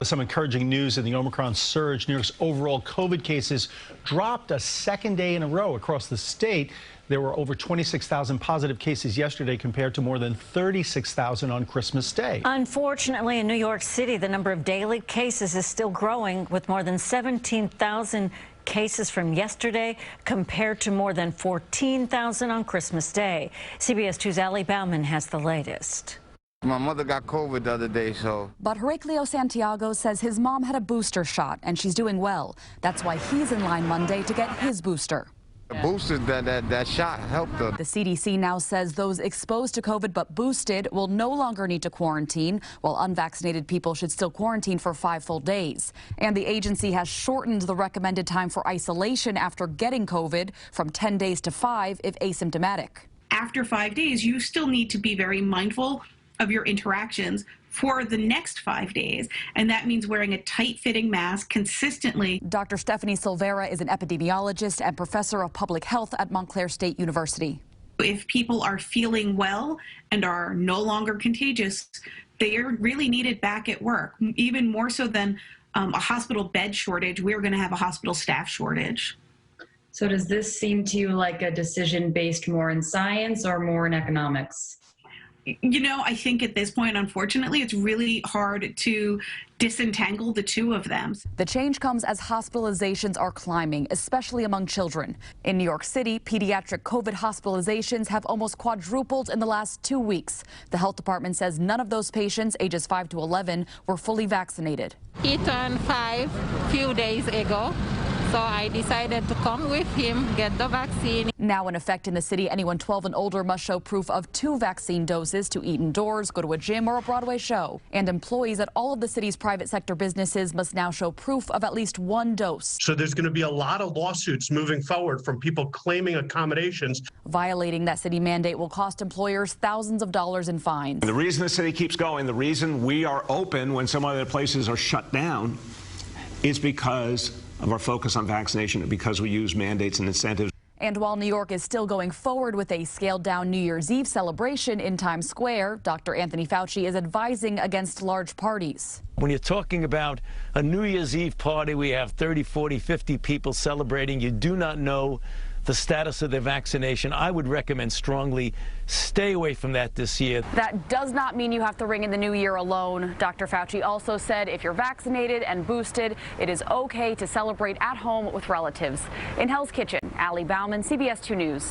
Some encouraging news in the Omicron surge. New York's overall COVID cases dropped a second day in a row across the state. There were over 26,000 positive cases yesterday compared to more than 36,000 on Christmas Day. Unfortunately, in New York City, the number of daily cases is still growing, with more than 17,000 cases from yesterday compared to more than 14,000 on Christmas Day. CBS 2's Bauman has the latest. My mother got COVID the other day, so. But Heraclio Santiago says his mom had a booster shot and she's doing well. That's why he's in line Monday to get his booster. The booster, that shot helped her. The CDC now says those exposed to COVID but boosted will no longer need to quarantine, while unvaccinated people should still quarantine for 5 full days. And the agency has shortened the recommended time for isolation after getting COVID from 10 days to 5 if asymptomatic. After 5 days, you still need to be very mindful of your interactions for the next 5 days, and that means wearing a tight-fitting mask consistently. Dr. Stephanie Silvera is an epidemiologist and professor of public health at Montclair State University. If people are feeling well and are no longer contagious, they are really needed back at work. Even more so than a hospital bed shortage, we're going to have a hospital staff shortage. So does this seem to you like a decision based more in science or more in economics? You know, I think at this point, unfortunately, it's really hard to disentangle the two of them. The change comes as hospitalizations are climbing, especially among children. In New York City, pediatric COVID hospitalizations have almost quadrupled in the last 2 weeks. The health department says none of those patients ages 5 to 11 were fully vaccinated. He turned 5 few days ago. So I decided to come with him, get the vaccine. Now in effect in the city, anyone 12 and older must show proof of 2 vaccine doses to eat indoors, go to a gym or a Broadway show. And employees at all of the city's private sector businesses must now show proof of at least 1 dose. So there's going to be a lot of lawsuits moving forward from people claiming accommodations. Violating that city mandate will cost employers thousands of dollars in fines. The reason the city keeps going, the reason we are open when some other places are shut down, is because of our focus on vaccination and because we use mandates and incentives. And while New York is still going forward with a scaled-down New Year's Eve celebration in Times Square, Dr. Anthony Fauci is advising against large parties. When you're talking about a New Year's Eve party, we have 30, 40, 50 people celebrating. You do not know the status of their vaccination. I would recommend strongly stay away from that this year. That does not mean you have to ring in the new year alone. Dr. Fauci also said if you're vaccinated and boosted, it is okay to celebrate at home with relatives. In Hell's Kitchen, Bauman, CBS 2 News.